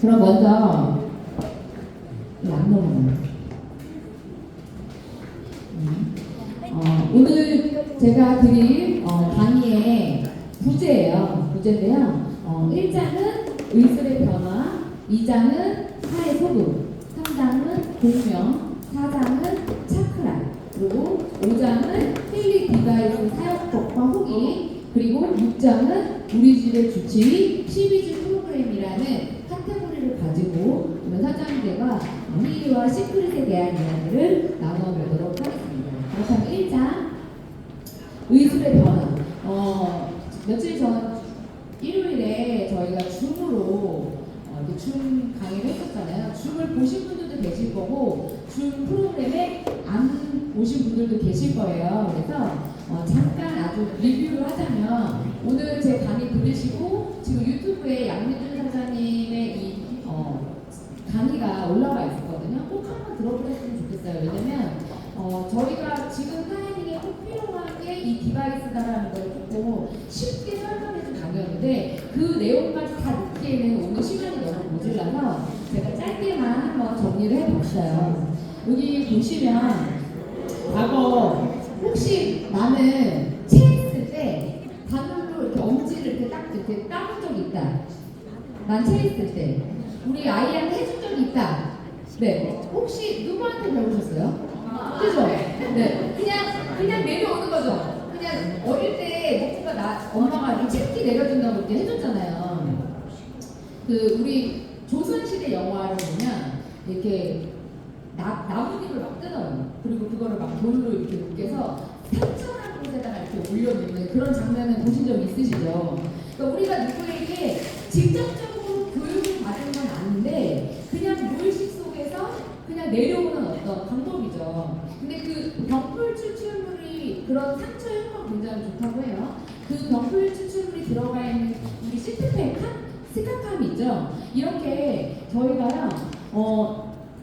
그럼 먼저 안 넘어가요. 오늘 제가 드릴 강의의 부제인데요. 1장은 의술의 변화, 2장은 사의 소금, 3장은 공명, 4장은 차크라, 그리고 5장은 힐리 디바이스 사역법과 후기, 그리고 6장은 우리 집의 주치의 12주 프로그램이라는 카테고리를 가지고 오늘 사장님들과 힐리와 시크릿에 대한 이야기를 나눠보도록 하겠습니다. 그렇다면 1장 의술의 변화. 며칠 전 일요일에 저희가 줌으로 줌 강의를 했었잖아요. 줌을 보신 분들도 계실 거고 줌 프로그램에 안 보신 분들도 계실 거예요. 그래서 잠깐 아주 리뷰를 하자면 오늘 제 강의 들으시고 지금 유튜브에 양미준 사장님의 이 강의가 올라와 있었거든요. 꼭 한번 들어보셨으면 좋겠어요. 왜냐면 저희가 지금 타이밍에 꼭 필요한 게 이 디바이스다라는 걸 조금 쉽게 설명해준 강의였는데 그 내용까지 다 듣기에는 오늘 시간이 너무 모자라서 제가 짧게만 한번 정리를 해봤어요. 여기 보시면 과거 혹시 나는 체했을 때 바늘로 이렇게 엄지를 이렇게 딱 이렇게 따본 적이 있다. 난 체했을 때 우리 아이한테 해준 적이 있다. 네, 혹시 누구한테 배우셨어요? 그죠? 네, 그냥 내려오는 거죠. 그냥 어릴 때 목표가 엄마가 이렇게 책기 내려준다고 이렇게 해줬잖아요. 그 우리 조선시대 영화를 보면 이렇게 나뭇잎을 막 뜯어요. 그리고 그거를 막 돌로 이렇게 묶여서 상처난 곳에다가 이렇게 올려놓는 그런 장면을 보신 적 있으시죠? 그러니까 우리가 누구에게 직접적으로 교육을 받은 건 아닌데 그냥 무의식 속에서 그냥 내려오는 어떤 방법이죠. 근데 그 병풀 추출물이 그런 상처 효과가 굉장히 좋다고 해요. 그 병풀 추출물이 들어가 있는 우리 스카팜 있죠. 이렇게 저희가요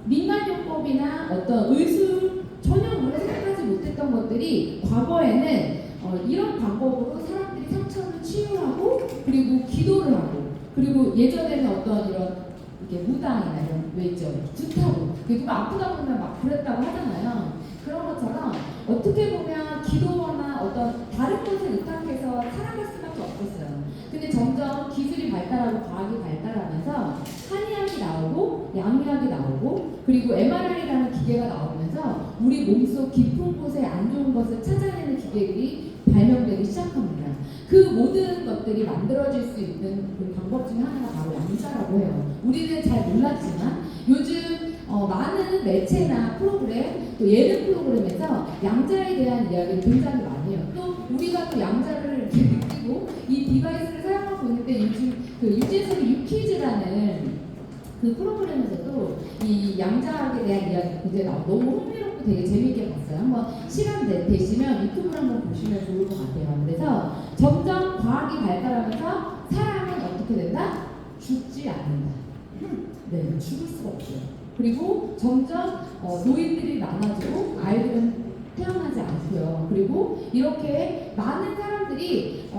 민간요법이나 어떤 의술 전혀 우리가 생각하지 못했던 것들이 과거에는 이런 방법으로 사람들이 상처를 치유하고 그리고 기도를 하고 그리고 예전에는 어떤 이런 이렇게 무당이나 이런 왜 있죠? 두타고 누가 아프다 보면 막 그랬다고 하잖아요. 그런 것처럼 어떻게 보면 기도나 어떤 다른 것을 의탁해서 살아갈 수밖에 없었어요. 근데 점점 기술이 발달하고 과학이 발달하면서 한의학이 나오고 양의학이 나오고 그리고 MRI라는 기계가 나오면서 우리 몸속 깊은 곳에 안 좋은 것을 찾아내는 기계들이 발명되기 시작합니다. 그 모든 것들이 만들어질 수 있는 그 방법 중에 하나가 바로 양자라고 해요. 우리는 잘 몰랐지만 요즘 많은 매체나 프로그램 또 예능 프로그램에서 양자에 대한 이야기를 굉장히 많이 해요. 또 우리가 또 양자를 이렇게 느끼고 이 디바이스를 사용하고 있는데 요즘 그 유재석의 유퀴즈라는 그 프로그램에서도 이 양자학에 대한 이야기 굉장히 너무 흥미롭고 되게 재밌게 봤어요. 한번 시간 되시면 유튜브를 한번 보시면 좋을 것 같아요. 그래서 점점 과학이 발달하면서 사람은 어떻게 된다? 죽지 않는다. 네, 죽을 수가 없어요. 그리고 점점 노인들이 많아지고 아이들은 태어나지 않고요. 그리고 이렇게 많은 사람들이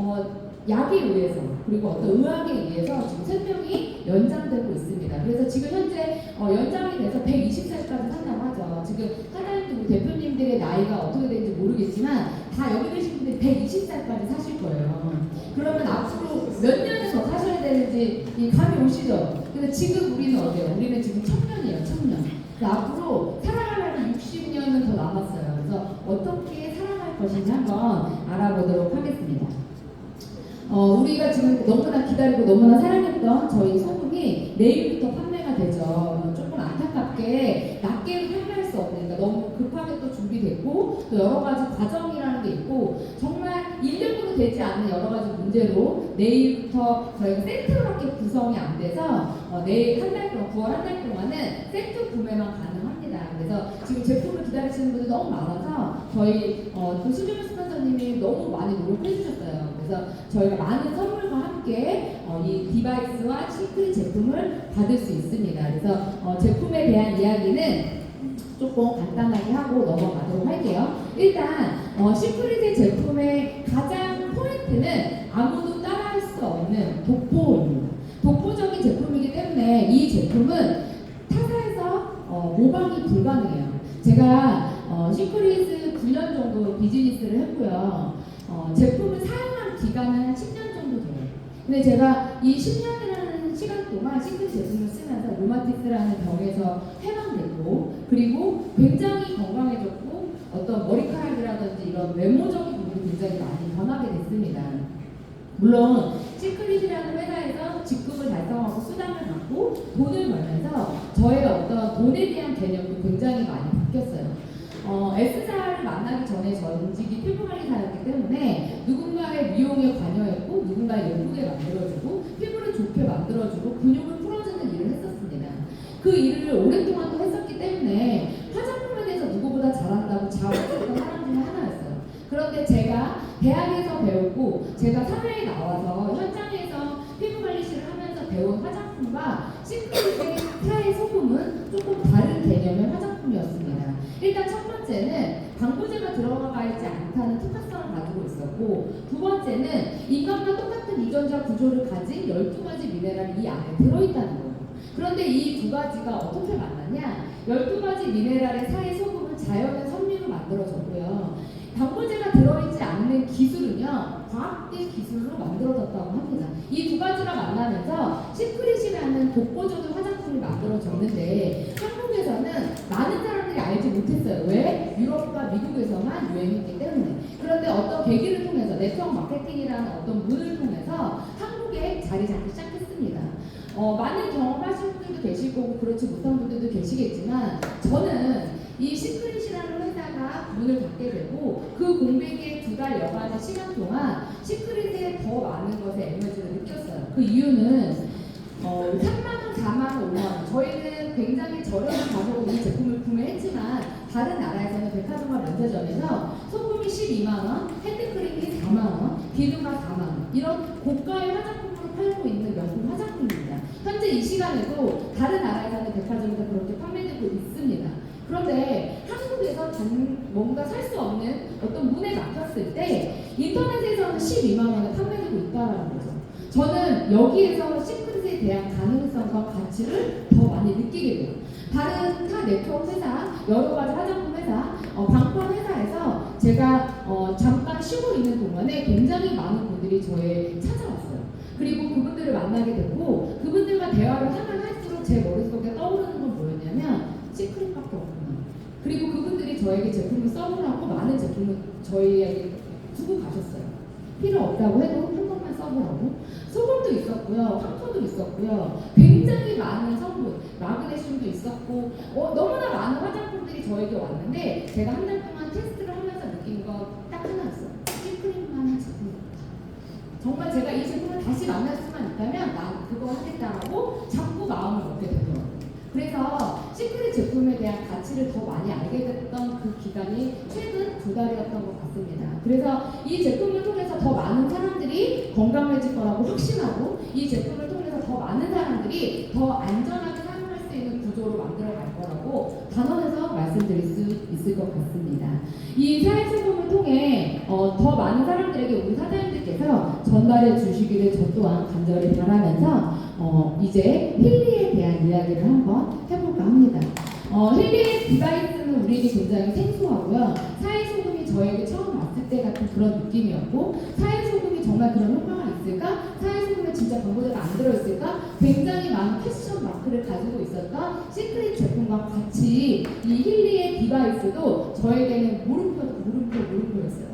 약에 의해서 그리고 어떤 의학에 의해서 지금 생명이 연장되고 있습니다. 그래서 지금 현재 연장이 돼서 120살까지 산다고 하죠. 지금 사장님들 대표님들의 나이가 어떻게 되는지 모르겠지만 다 여기 계신 분들이 120살까지 사실 거예요. 그러면 앞으로 몇 년을 더 사셔야 되는지 이 감이 오시죠? 근데 지금 우리는 어때요? 우리는 지금 청년이에요, 청년. 앞으로 살아가려면 60년은 더 남았어요. 그래서 어떻게 살아갈 것인지 한번 알아보도록 하겠습니다. 우리가 지금 너무나 기다리고 너무나 사랑했던 저희 소금이 내일부터 판매가 되죠. 조금 안타깝게 낮게 판매할 수 없는, 그러니까 너무 급하게 또 준비됐고 또 여러 가지 과정이라는 게 있고 정말 인력으로 되지 않는 여러 가지 문제로 내일부터 저희가 세트밖에 구성이 안 돼서 내일 한 달 동안 9월 한 달 동안은 세트 구매만 가능합니다. 그래서 지금 제품을 기다리시는 분들이 너무 많아서 저희 또 수준우 스폰서님이 너무 많이 노력해 주셨어요. 그래서 저희가 많은 선물과 함께 이 디바이스와 시크릿 제품을 받을 수 있습니다. 그래서 제품에 대한 이야기는 조금 간단하게 하고 넘어가도록 할게요. 일단 시크릿의 제품의 가장 포인트는 아무도 따라할 수 없는 독보입니다. 독보적인 제품이기 때문에 때문에 이 제품은 타사에서 모방이 불가능해요. 제가 시크릿을 9년 정도 비즈니스를 했고요. 제품을 사용한 기간은 10년 정도 돼요. 근데 제가 이 10년이라는 시간 동안 시크릿 제품을 쓰면서 루마티스라는 병에서 해방됐고, 그리고 굉장히 건강해졌고, 어떤 머리카락이라든지 이런 외모적인 부분이 굉장히 많이 변하게 됐습니다. 물론 시크릿이라는 회사에서 직급을 달성하고 수당을 받고 돈을 벌면서 저의 어떤 돈에 대한 개념도 굉장히 많이 바뀌었어요. S사를 만나기 전에 전직이 피부관리사였기 때문에 누군가의 미용에 관여했고, 누군가의 예쁘게 만들어주고, 피부를 좋게 만들어주고, 근육을 풀어주는 일을 했었습니다. 그 일을 오랫동안 또 했었기 때문에 화장품에 대해서 누구보다 잘한다고 자부했던 사람 중에 하나였어요. 그런데 제가 대학에서 배우고, 제가 사회에 나와서 현장에서 피부관리실을 하면서 배운 화장품과 시크릿의 사의 소금은 조금 다른 개념의 화장품이었습니다. 일단 첫 번째는 방부제가 들어가 있지 않다는 특화성을 가지고 있었고, 두 번째는 인간과 똑같은 유전자 구조를 가진 12가지 미네랄이 이 안에 들어있다는 거예요. 그런데 이 두 가지가 어떻게 만났냐? 12가지 미네랄의 사의 소금은 자연의 선미로 만들어졌고요. 방부제가 들어있지 않는 기술은요, 과학의 기술로 만들어졌다고 합니다. 이 두 가지가 만나면서 시크릿이라는 독보적인 화장품이 만들어졌는데, 한국에서는 많은 사람들이 알지 못했어요. 왜? 유럽과 미국에서만 유행했기 때문에. 그런데 어떤 계기를 통해서, 네트워크 마케팅이라는 어떤 문을 통해서 한국에 자리 잡기 시작했습니다. 많은 경험하신 분들도 계실 거고 그렇지 못한 분들도 계시겠지만, 저는 이 시크릿이라는 회사가 문을 닫게 되고 그 공백의 2달 여간의 시간 동안 시크릿에 더 많은 것에 에너지를 느꼈어요. 그 이유는 3만원, 4만원, 5만원, 저희는 굉장히 저렴한 가격으로 이 제품을 구매했지만 다른 나라에서는 백화점과 면세점에서 소금이 12만원, 핸드크림이 4만원, 비누가 4만원, 이런 고가의 화장품으로 팔고 있는 명품 화장품입니다. 현재 이 시간에도 다른 나라에서는 백화점에서 그렇게 판매되고 있습니다. 그런데 한국에서 뭔가 살 수 없는 어떤 문에 막혔을 때 인터넷에서는 12만원에 판매되고 있다는 거죠. 저는 여기에서 시크릿에 대한 가능성과 가치를 더 많이 느끼게 돼요. 다른 타 네트워크 회사, 여러 가지 화장품 회사, 방판 회사에서 제가 잠깐 쉬고 있는 동안에 굉장히 많은 분들이 저에 찾아왔어요. 그리고 그분들을 만나게 됐고, 그분들과 대화를 하면 할수록 제 머릿속에 떠오르는 건 뭐였냐면 시크릿밖에 없구나. 그리고 그분들이 저에게 제품을 써보라고 많은 제품을 저희에게 주고 가셨어요. 필요 없다고 해도 한 번만 써보라고. 소금도 있었고요, 황토도 있었고요, 굉장히 많은 성분, 마그네슘도 있었고, 너무나 많은 화장품들이 저에게 왔는데, 제가 한 달 동안 테스트를 하면서 느낀 거 딱 하나였어요. 시크릿만한 제품이 없다. 정말 제가 이 제품을 다시 만날 수만 있다면 난 그거 하겠다라고 자꾸 마음을 먹게 되더라고요. 그래서 시크릿 제품에 대한 가치를 더 많이 알게 됐던 그 기간이 최근 2달이었던 것 같습니다. 그래서 이 제품을 통해서 더 많은 사람들이 건강해질 거라고 확신하고, 이 제품을 통해서 더 많은 사람들이 더 안전하게 사용할 수 있는 구조로 만들어 갈 거라고 단언해서 말씀드릴 수 있을 것 같습니다. 이 사회제품을 통해 더 많은 사람들에게 우리 사장님들께서 전달해 주시기를 저 또한 간절히 바라면서 이제 힐리에 대한 이야기를 한번 해볼까 합니다. 힐리 디바이스는 우리에게 굉장히 생소하고요. 사회소금이 저에게 처음 왔을 때 같은 그런 느낌이었고, 사회소금이 정말 그런 효과가 있을까? 사회소금에 진짜 방부제가 안 들어있을까? 굉장히 많은 패션 마크를 가지고 있었던 시크릿 제품과 같이 이 힐리의 디바이스도 저에게는 물음표였어요.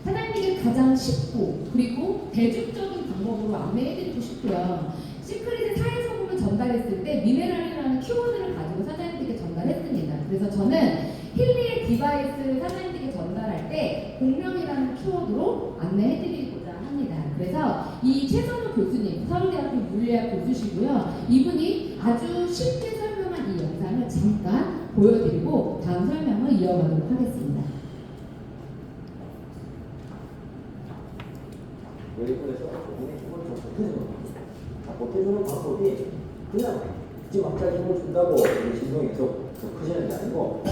사장님에게 가장 쉽고 그리고 대중적인 방법으로 안내해드리고 싶고요. 시크릿의 사회소금을 전달했을 때 미네랄이라는 키워드를 가지고 사장님들께 전달했습니다. 그래서 저는 힐리의 디바이스를 사장님들께 전달할 때 공명이라는 키워드로 안내해드리고자 합니다. 그래서 이 최선우 교수님, 서울대학교 물리학 교수시고요. 이분이 아주 쉽게 설명한 이 영상을 잠깐 보여드리고 다음 설명을 이어가도록 하겠습니다. 여기에서 몸의 힘을 좀 보태주는 겁니다. 보태주는 방법이 그냥 지금 갑자기 힘을 준다고 신경이 계속 더 커지는 게 아니고,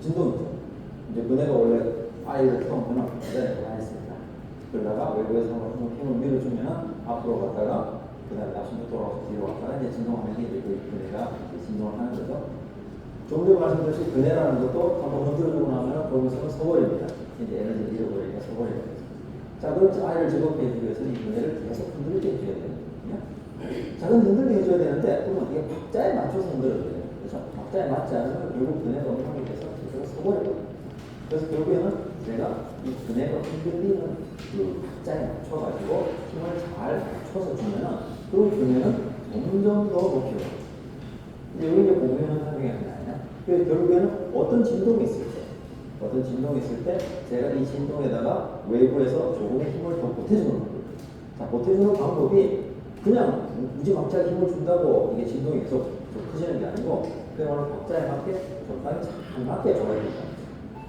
진동이죠. 이제 그네가 원래 파일을 처음에는 계단에 가했습니다. 그러다가 외부에서 힘을 밀어주면 앞으로 갔다가 그 다음에 다시 돌아와서 뒤로 왔다가 이제 진동하면서 이제 그 그네가 진동을 하는 거죠. 좀 전에 말씀드렸듯이 그네라는 것도 한번 흔들어주고 나면 거기서는 서버립니다. 이제 에너지를 잃어버리니까 서버립니다. 자, 그럼 아이를 즐겁게 해주기 위해서 이 그네를 계속 흔들게 해줘야 되거든요. 작은 흔들게 해줘야 되는데 그러면 이게 박자에 맞춰서 흔들어줘야 돼요. 그래서 박자에 맞지 않으면 결국 그네가 운동이 돼서 제대로 서버려요. 그래서 결국에는 제가 이 그네가 흔들리는 그 박자에 맞춰가지고 힘을 잘 맞춰서 주면은 그 그네는 점점 더 높이 올라가요. 여기 이제 공유는 사용이 아니냐. 그래서 결국에는 어떤 진동이 있을 때 제가 이 진동에다가 외부에서 조금의 힘을 더 보태주는 겁니다. 자, 보태주는 방법이 그냥 무지막지하게 힘을 준다고 이게 진동이 계속 커지는 게 아니고 그야말로 박자에 맞게 적당히 잘 맞게 줘야 됩니다.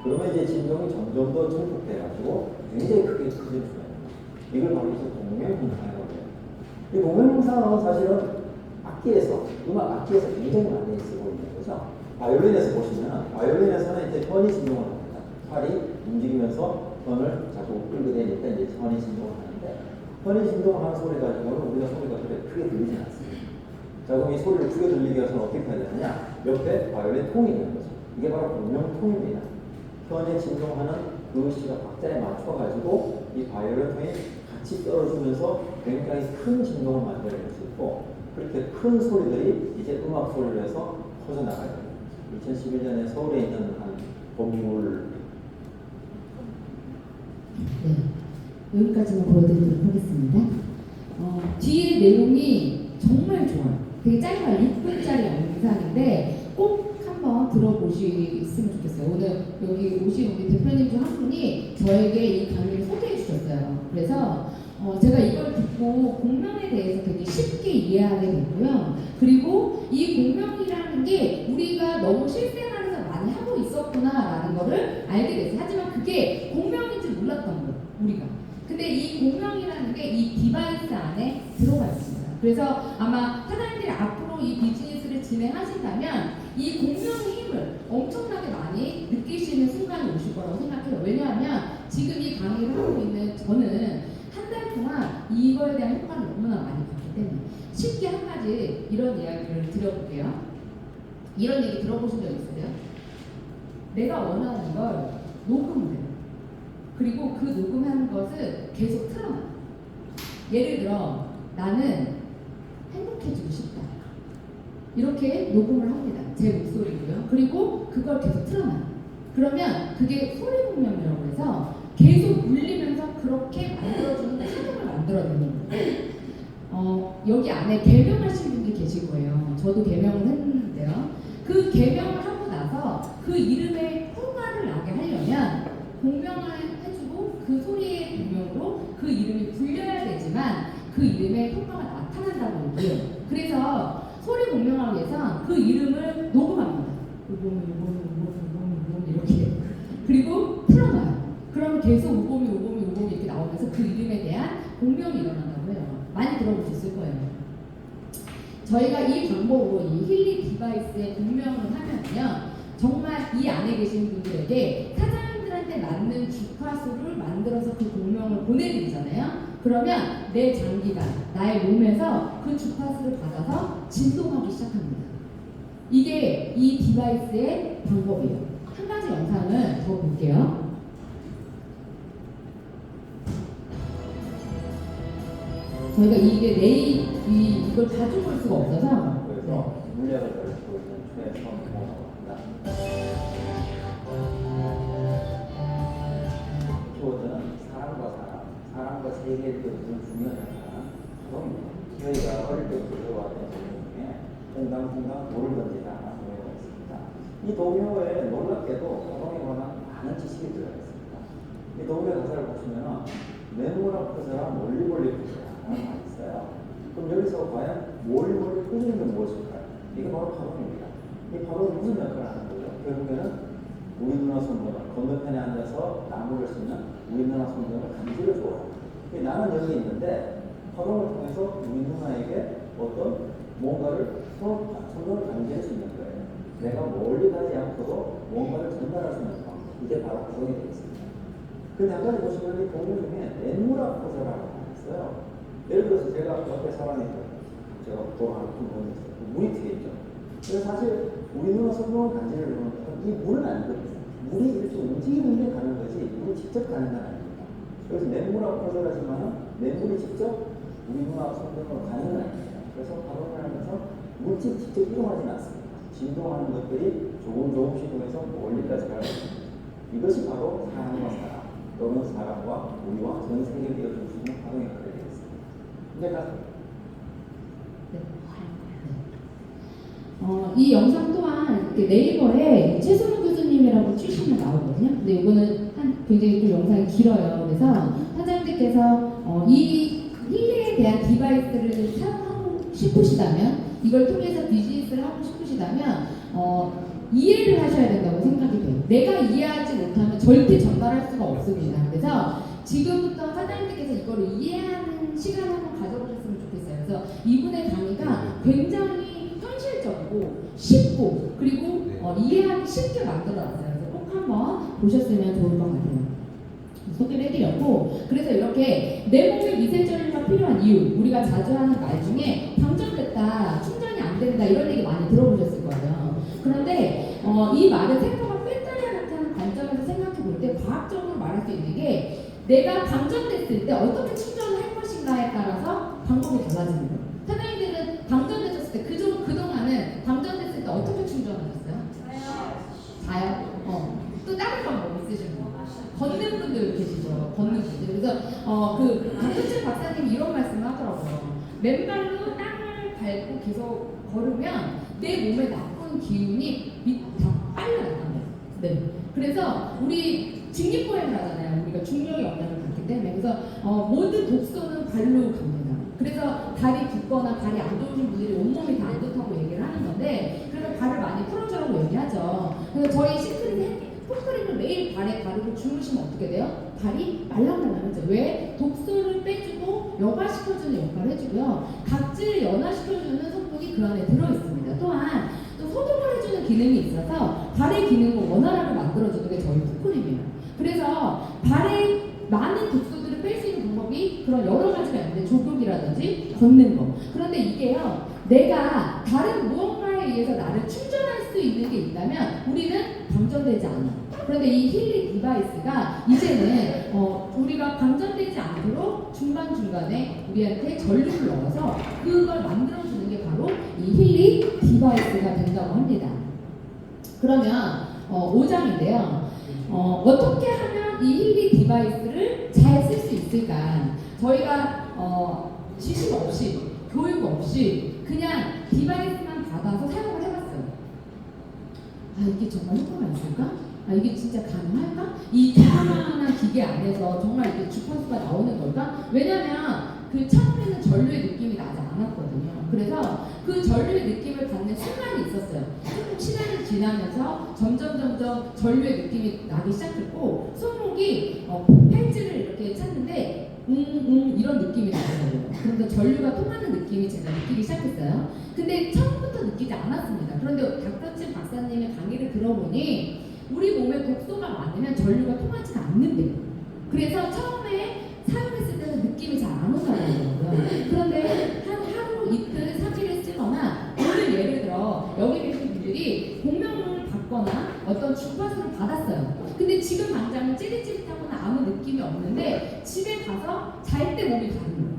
그러면 이제 진동이 점점 더 증폭돼가지고 굉장히 크게 커지는 수가 있습니다. 이걸 바로 이제 공명훈상이라고 해요. 이 공명훈상은 사실은 음악 악기에서 굉장히 많이 쓰고 있는 거죠. 바이올린에서 보시면, 바이올린에서는 이제 현이 진동을 합니다. 팔이 움직이면서 현을 자꾸 끌게 되니까 이제 현이 진동을 하는데, 현이 진동을 하는 소리 가지고는 우리가 소리가 그렇게 크게 들리진 않습니다. 자, 그럼 이 소리를 크게 들리기 위해서는 어떻게 해야 되느냐? 옆에 바이올린 통이 있는 거죠. 이게 바로 공명통입니다. 현에 진동하는 그 시가 박자에 맞춰가지고 이 바이올린 통이 같이 떨어지면서 굉장히 큰 진동을 만들어낼 수 있고, 그렇게 큰 소리들이 이제 음악 소리를 해서 퍼져나가요. 2011년에 서울에 있는 한 건물. 네, 여기까지만 보여드리도록 하겠습니다. 뒤에 내용이 정말 좋아요. 되게 짧아요. 6분짜리 영상인데 꼭 한번 들어보셨으면 좋겠어요. 오늘 여기 오신 우리 대표님 중 한 분이 저에게 이 강의를 소개해 주셨어요. 그래서 제가 이걸 듣고 공명에 대해서 되게 쉽게 이해하게 됐고요. 그리고 이 공명이라는 게 우리가 너무 실생활에서 많이 하고 있었구나라는 거를 알게 됐어요. 하지만 그게 공명인지 몰랐던 거예요, 우리가. 근데 이 공명이라는 게 이 디바이스 안에 들어가 있습니다. 그래서 아마 사장님들이 앞으로 이 비즈니스를 진행하신다면 이 공명의 힘을 엄청나게 많이 느끼시는 순간이 오실 거라고 생각해요. 왜냐하면 지금 이 강의를 하고 있는 저는 한 달 동안 이거에 대한 효과를 너무나 많이 봤기 때문에 쉽게 한 가지 이런 이야기를 드려볼게요. 이런 얘기 들어보신 적 있으세요? 내가 원하는 걸 녹음을 해요. 그리고 그 녹음하는 것을 계속 틀어놔요. 예를 들어 나는 행복해지고 싶다. 이렇게 녹음을 합니다. 제 목소리고요. 그리고 그걸 계속 틀어놔요. 그러면 그게 소리 공명이라고 해서 계속 울리면서 그렇게 만들어주는 환경을 만들어내는 거예요. 여기 안에 개명하신 분들 계실 거예요. 저도 개명을 했는데요. 그 개명을 하고 나서 그 이름에 효과를 나게 하려면 공명을 해주고 그 소리의 공명으로 그 이름이 불려야 되지만 그 이름에 효과가 나타난다고 해요. 그래서 소리 공명하기 위해서 그 이름을 녹음합니다. 이렇게. 그리고 풀어놔요. 그럼 계속 우범이 이렇게 나오면서 그 이름에 대한 공명이 일어난다고 해요. 많이 들어보셨을 거예요. 저희가 이 방법으로 이 힐리 디바이스의 공명을 하면요, 정말 이 안에 계신 분들에게 사장님들한테 맞는 주파수를 만들어서 그 공명을 보내드리잖아요. 그러면 내 장기가 나의 몸에서 그 주파수를 받아서 진동하기 시작합니다. 이게 이 디바이스의 방법이에요. 한 가지 영상을 더 볼게요. 저희가 이게 이걸 가지고 올 수가 없어서 그래서 물량을 가지고 있는 최첨 모노입니다. 키워드는 사람과 세계의 뜻을 중요하잖아. 저희가 어릴 때부터 배워왔던 동요 중에 퐁당퐁당 돌을 던지다 하는 동요가 있습니다. 이 동요에 놀랍게도 화동에 관한 많은 지식이 들어가 있습니다. 이 동요 가사를 보시면 네모나 퍼져라 멀리 퍼져라 하는 말이 있어요. 그럼 여기서 과연 멀리 퍼지는 게 무엇일까요? 이게 바로 파동입니다. 이 파동이 무슨 역할을 하는 거죠? 결국에는 우리 누나 손녀가 건너편에 앉아서 나무를 쓰면 우리 누나 손녀가 감지를 줘요. 나는 여기 있는데 파동을 통해서 우리 누나에게 어떤 뭔가를 손녀를 감지할 수 있는 거예요. 내가 멀리 가지 않고도 뭔가를 전달할 수 있는 방법. 이게 바로 가정이 되겠습니다. 근데 한 가지 보시면 이 동료 중에 뇌물학 포자라고 있어요. 예를 들어서 제가 옆에 사람이 제가 보통 좀 보는 물이 튀어 있죠. 그래서 사실 우리 눈으로 성공을 간지를 보면 이 물은 아니거든요. 물이 이렇게 움직이는 게 가는 거지 물이 직접 가는 건 아닙니다. 그래서 뇌물학 포자라지만 뇌물이 직접 우리 눈하고 성공으로 가는 건 아닙니다. 그래서 발언을 하면서 물질이 직접 이동하지는 않습니다. 진동하는 것들이 조금씩 통해서 멀리까지 가는 겁니다. 이것이 바로 사람과 사람 또는 사람과 우리와 전 세계에 이어줄 수 있는 화동의 역할이 되겠습니다. 이제 가서 이 영상 또한 이렇게 네이버에 최선우 교수님이라고 치시면 나오거든요. 근데 이거는 굉장히 또 영상이 길어요. 그래서 사장님께서 이 힐리에 대한 디바이스를 사용하고 싶으시다면, 이걸 통해서 비즈니스를 하고 싶으시다면 이해를 하셔야 된다고 생각이 돼요. 내가 이해하지 못하면 절대 전달할 수가 없습니다. 그래서 지금부터 사장님께서 이거를 이해하는 시간을 한번 가져보셨으면 좋겠어요. 그래서 이분의 강의가 굉장히 현실적이고 쉽고 그리고 이해하기 쉽게 만들어놨어요. 그래서 꼭 한번 보셨으면 좋을 것 같아요. 소개를 해드렸고, 그래서 이렇게 내 몸에 미세전류가 필요한 이유, 우리가 자주 하는 말 중에 방전됐다, 충전이 안 된다 이런 얘기 많이 들어보셨을 거예요. 그런데 이 말은 생각과 배터리와 같은 관점에서 생각해 볼 때 과학적으로 말할 수 있는 게, 내가 방전됐을 때 어떻게 충전을 할 것인가에 따라서 방법이 달라지는 거예요. 사장님들은 방전되셨을 때 그동안은 방전됐을 때 어떻게 충전하셨어요? 자요? 또 다른 방법 있으신 거? 걷는 분들 계시죠? 걷는 분들. 그래서 박근철 박사님 이런 말씀을 하더라고요. 맨발로 땅을 밟고 계속 걸으면 내 몸에 나쁜 기운이 다 빨려나간다. 네. 그래서 우리 직립보행을 하잖아요. 우리가 중력의 영향을 받기 때문에. 그래서 모든 독소는 발로 갑니다. 그래서 발이 붓거나 발이 안 좋으신 분들이 온몸이 다 안 좋다고 얘기를 하는 건데, 그래서 발을 많이 풀어주라고 얘기하죠. 그래서 저희 시크릿 폼크림을 매일 발에 바르고 주무시면 어떻게 돼요? 발이 말랑말랑해져. 왜? 독소를 빼주고 여과시켜주는 역할을 해주고요. 각질을 연화시켜주는 성분이 그 안에 들어있습니다. 또한 또 소독을 해주는 기능이 있어서 발의 기능을 원활하게 만들어주는 게 저희 폼크림이에요. 그래서 발에 많은 독소들을 뺄 수 있는 방법이 그런 여러 가지가 있는데, 조격이라든지 걷는 거. 그런데 이게요, 내가 다른 무언가에 의해서 나를 충전할 수 있는 게 있다면 우리는 방전되지 않아. 그런데 이 힐리 디바이스가 이제는 우리가 방전되지 않도록 중간중간에 우리한테 전류를 넣어서 그걸 만들어주는 게 바로 이 힐리 디바이스가 된다고 합니다. 그러면 5장인데요. 어떻게 하면 이 힐리 디바이스를 잘 쓸 수 있을까? 저희가 지식 없이, 교육 없이 그냥 디바이스만 받아서 사용을 해봤어요. 이게 정말 효과가 있을까? 이게 진짜 가능할까? 이 조그마한 기계 안에서 정말 이게 주파수가 나오는 걸까? 왜냐면 그 처음에는 전류의 느낌이 나지 않았거든요. 그래서 그 전류의 느낌을 받는 순간이 있었어요. 조금 시간이 지나면서 점점 전류의 느낌이 나기 시작했고, 손목이 팔찌를 이렇게 찾는데 이런 느낌이 나더라고요. 그런데 전류가 통하는 느낌이 제가 느끼기 시작했어요. 근데 처음부터 느끼지 않았습니다. 그런데 박덕진 박사님의 강의를 들어보니 우리 몸에 독소가 많으면 전류가 통하지 않는데요. 그래서 처음에 사용했을 때는 느낌이 잘 안 오더라고요. 그런데 한 하루, 이틀, 3일을 쓰거나, 오늘 예를 들어 여기 계신 분들이 공명을 받거나 어떤 주파수를 받았어요. 근데 지금 당장은 찌릿찌릿하거나 아무 느낌이 없는데 집에 가서 잘 때 몸이 다른 거예요.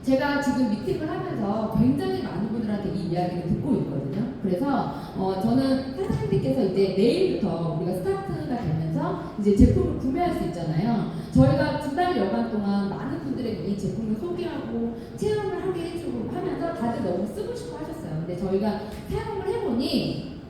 제가 지금 미팅을 하면서 굉장히 많은 분들한테 이 이야기를 듣고 있거든요. 그래서 저는 사장님께서 이제 내일부터 우리가 스타트가 되면서 이제 제품을 구매할 수 있잖아요. 저희가 2달 여간 동안 많은 분들에게 이 제품을 소개하고 체험을 하게 해주고 하면서 다들 너무 쓰고 싶어 하셨어요. 근데 저희가 사용을 해보니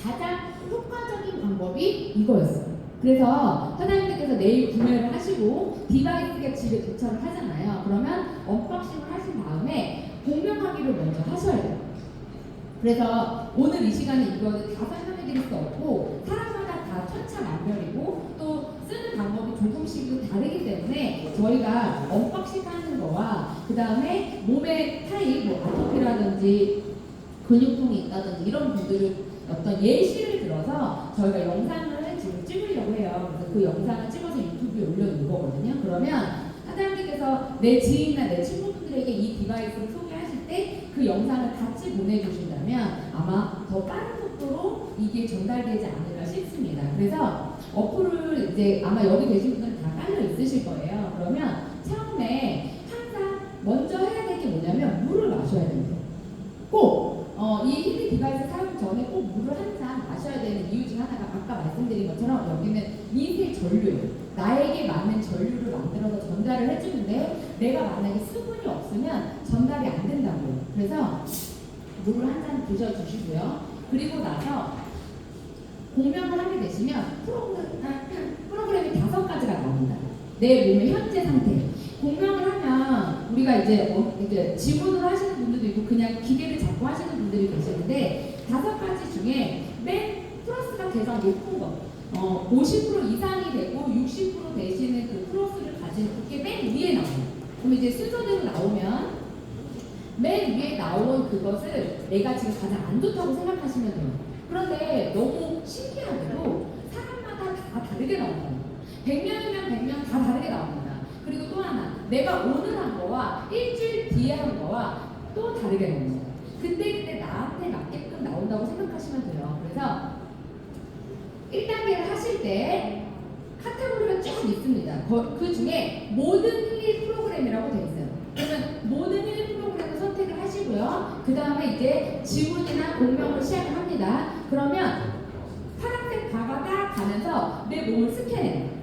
가장 효과적인 방법이 이거였어요. 그래서 사장님께서 내일 구매를 하시고 디바이스가 집에 도착을 하잖아요. 그러면 언박싱을 하신 다음에 공명하기를 먼저 하셔야 돼요. 그래서 오늘 이 시간에 이거는 다 설명해 드릴 수 없고, 사람마다 다 천차만별이고 또 쓰는 방법이 조금씩은 다르기 때문에 저희가 언박싱 하는 거와 그 다음에 몸의 타입, 아토피라든지 근육통이 있다든지 이런 분들을 어떤 예시를 들어서 저희가 영상을 지금 찍으려고 해요. 그래서 그 영상을 찍어서 유튜브에 올려놓은 거거든요. 그러면 사장님께서 내 지인이나 내 친구분들에게 이 디바이스를 소개하실 때 그 영상을 같이 보내주신다면 아마 더 빠른 속도로 이게 전달되지 않을까 싶습니다. 그래서 어플을 이제 아마 여기 계신 분들은 다 깔려 있으실 거예요. 그러면 처음에 항상 먼저 해야 될 게 뭐냐면 물을 마셔야 됩니다. 꼭 이 힐링 디바이스 사용 전에 꼭 물을 한 잔 마셔야 되는 이유 중 하나가 아까 말씀드린 것처럼 여기는 미세 전류, 나에게 맞는 전류를 만들어서 전달을 해주는데 내가 만약에 수분이 없으면 전달이 안 된다고요. 그래서 물을 한 잔 드셔주시고요. 그리고 나서 공명을 하게 되시면 프로그램이 5가지가 나옵니다. 내 몸의 현재 상태. 공명을 하면 우리가 이제 지문으로 하시는 분들도 있고 그냥 기계를 잡고 하시는 분들이 계시는데 5가지 중에 맨 플러스가 가장 높은 거 50% 이상이 되고 60% 되시는 그 플러스를 가진 그게 맨 위에 나와요. 그럼 이제 순서대로 나오면 맨 위에 나온 그것을 내가 지금 가장 안 좋다고 생각하시면 돼요. 그런데 너무 신기하게도 사람마다 다 다르게 나옵니다. 100명이면 100명 다 다르게 나옵니다. 그리고 또 하나, 내가 오늘 한 거와 일주일 뒤에 한 거와 또 다르게 나옵니다. 그때 나한테 맞게끔 나온다고 생각하시면 돼요. 그래서 1단계를 하실 때 카테고리가 쭉 있습니다. 그 중에 모든 힐링 프로그램이라고 되어 있어요. 그러면 모든 힐링 프로그램을 선택을 하시고요. 그 다음에 이제 지문이나 공명을 시작을 합니다. 그러면 파란색 바가 딱 가면서 내 몸을 스캔해요.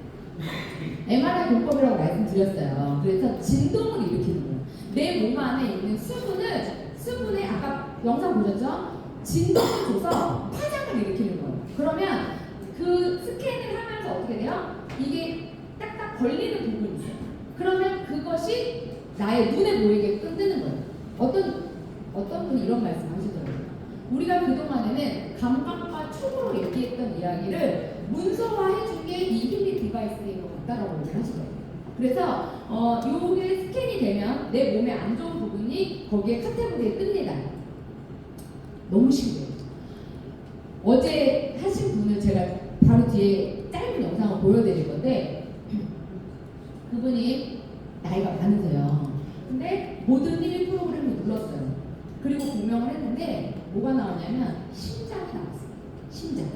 MRI 공법이라고 말씀드렸어요. 그래서 진동을 일으키는 거예요. 내 몸 안에 있는 수분에 아까 영상 보셨죠? 진동을 줘서 파장을 일으키는 거예요. 그러면 그 스캔을 하면서 어떻게 돼요? 이게 딱딱 걸리는 부분이 있어요. 그러면 그것이 나의 눈에 보이게끔 뜨는 거예요. 어떤 분이 이런 말씀 하시더라고요. 우리가 그동안에는 감각과 촉으로 얘기했던 이야기를 문서화해준 게 이 힐링 디바이스인 것 같다라고 얘기하시더라고요. 그래서 요게 스캔이 되면 내 몸에 안 좋은 부분이 거기에 카테고리에 뜹니다. 너무 신기해요. 어제 하신 분을 제가 바로 뒤에 짧은 영상을 보여드릴 건데 그분이 나이가 많으세요. 근데 모든 힐링 프로그램을 눌렀어요. 그리고 공명을 했는데 뭐가 나오냐면 심장이 나왔어요. 심장.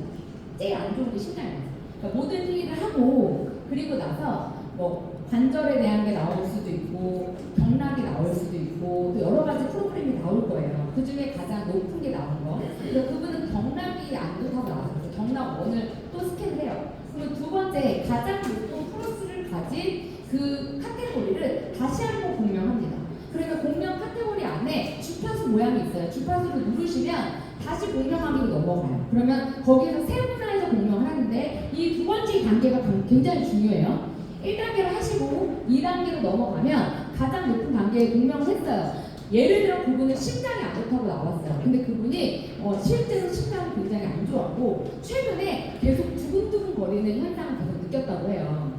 제일 안 좋은 게 심장이 나왔어요. 그러니까 모든 힐링을 하고 그리고 나서 뭐 관절에 대한 게 나올 수도 있고 경락이 나올 수도 있고 또 여러 가지 프로그램이 나올 거예요. 그 중에 가장 높은 게 나온 거. 그래서 그분은 경락이 안 좋다고 나왔어요. 경락 1을 또 스캔을 해요. 그러면 두 번째 가장 높은 플러스를 가진 그 카테고리를 다시 한번 공명합니다. 그러니까 공명 카테고리 안에 주파수 모양이 있어요. 주파수를 누르시면 다시 공명하기로 넘어가요. 그러면 거기에서 세 분야에서 공명을 하는데 이 두 번째 단계가 굉장히 중요해요. 1단계를 하시고 2단계로 넘어가면 가장 높은 단계에 공명을 했어요. 예를 들어 그분은 심장이 안 좋다고 나왔어요. 근데 그분이 실제로 심장이 굉장히 안 좋았고 최근에 계속 두근두근 거리는 현상을 계속 느꼈다고 해요.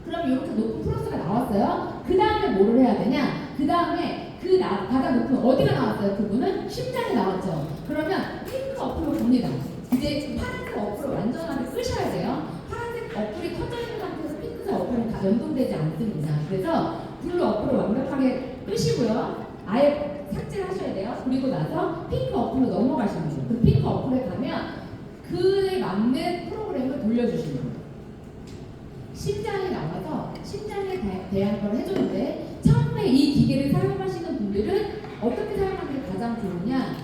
그럼 이렇게 높은 플러스가 나왔어요. 그 다음에 뭐를 해야 되냐? 그 다음에 가장 높은 어디가 나왔어요? 그분은 심장이 나왔죠. 그러면 핑크 어플로 갑니다. 이제 파란색 어플을 완전하게 끄셔야 돼요. 파란색 어플이 켜져 있는 상태에서 핑크색 어플은 다 연동되지 않습니다. 그래서 블루 어플을 완벽하게 끄시고요. 아예 삭제를 하셔야 돼요. 그리고 나서 핑크 어플로 넘어가시면 돼요. 그 핑크 어플에 가면 그에 맞는 프로그램을 돌려주시는 거예요. 심장이 나와서 심장에 대한 걸 해주는데 처음에 이 기계를 사용하시는 분들은 어떻게 사용하는 게 가장 좋으냐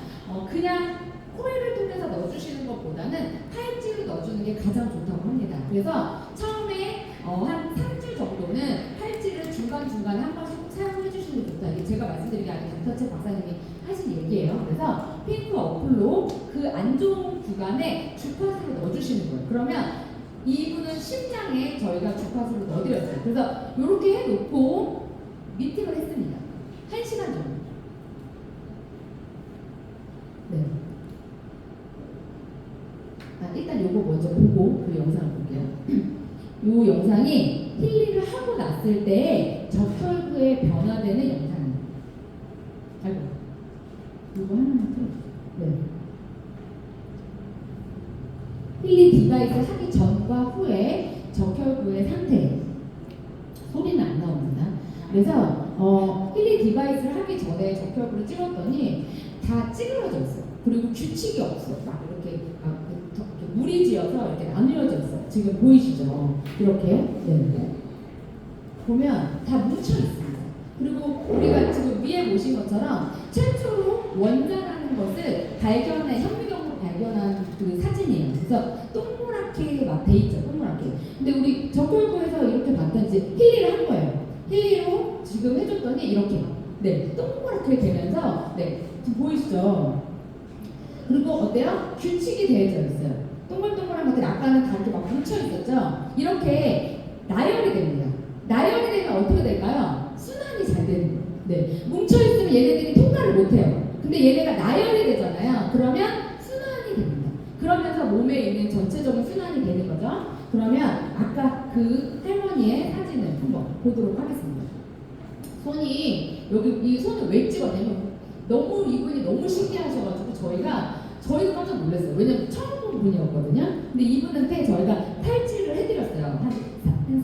그냥 코일을 통해서 넣어주시는 것보다는 팔찌를 넣어주는 게 가장 좋다고 합니다. 그래서 처음에 한 3주 정도는 팔찌를 중간중간에 한 번씩 사용해 주시는 게 좋다. 이게 제가 말씀드린 게 아니라 강터채 박사님이 하신 얘기예요. 그래서 핑크 어플로 그 안 좋은 구간에 주파수를 넣어주시는 거예요. 그러면 이분은 심장에 저희가 주파수를 넣어드렸어요. 그래서 이렇게 해놓고 미팅을 했습니다. 1시간 정도. 네. 일단 요거 먼저 보고 그 영상을 볼게요. 요 영상이 힐링을 하고 났을 때 적혈구에 변화되는 영상이에요. 잘 봐요. 요거 하나만 틀어주세요. 네. 힐리 디바이스 하기 전과 후에 적혈구의 상태. 소리는 안 나옵니다. 그래서 힐리 디바이스를 하기 전에 적혈구를 찍었더니 다 찌그러져 있어. 그리고 규칙이 없어. 막 이렇게 무리지어서 이렇게 나누어져 있어. 지금 보이시죠? 이렇게. 네. 보면 다 뭉쳐 있습니다. 그리고 우리가 지금 위에 보신 것처럼 최초로 원자라는 것을 현미경으로 발견한 그 사진이에요. 그래서 동그랗게 막 돼 있죠. 동그랗게. 근데 우리 적혈구에서 이렇게 봤더니 힐리를 한 거예요. 힐리로 지금 해줬더니 이렇게 네 동그랗게 되면서 네 지금 보이시죠? 그리고 어때요? 규칙이 되어져 있어요. 동글동글한 것들이 아까는 다 이렇게 막 뭉쳐 있었죠? 이렇게 나열이 됩니다. 나열이 되면 어떻게 될까요? 순환이 잘 되는 거예요. 네. 뭉쳐있으면 얘네들이 통과를 못해요. 근데 얘네가 나열이 되잖아요. 그러면 순환이 됩니다. 그러면서 몸에 있는 전체적인 순환이 되는 거죠. 그러면 아까 그 할머니의 사진을 한번 보도록 하겠습니다. 손이 여기 이 손을 왜 찍었냐면 너무 이분이 너무 신기하셔가지고 저희도 깜짝 놀랐어요. 왜냐면 처음 본 분이었거든요. 근데 이분한테 저희가 탈취를 해드렸어요. 한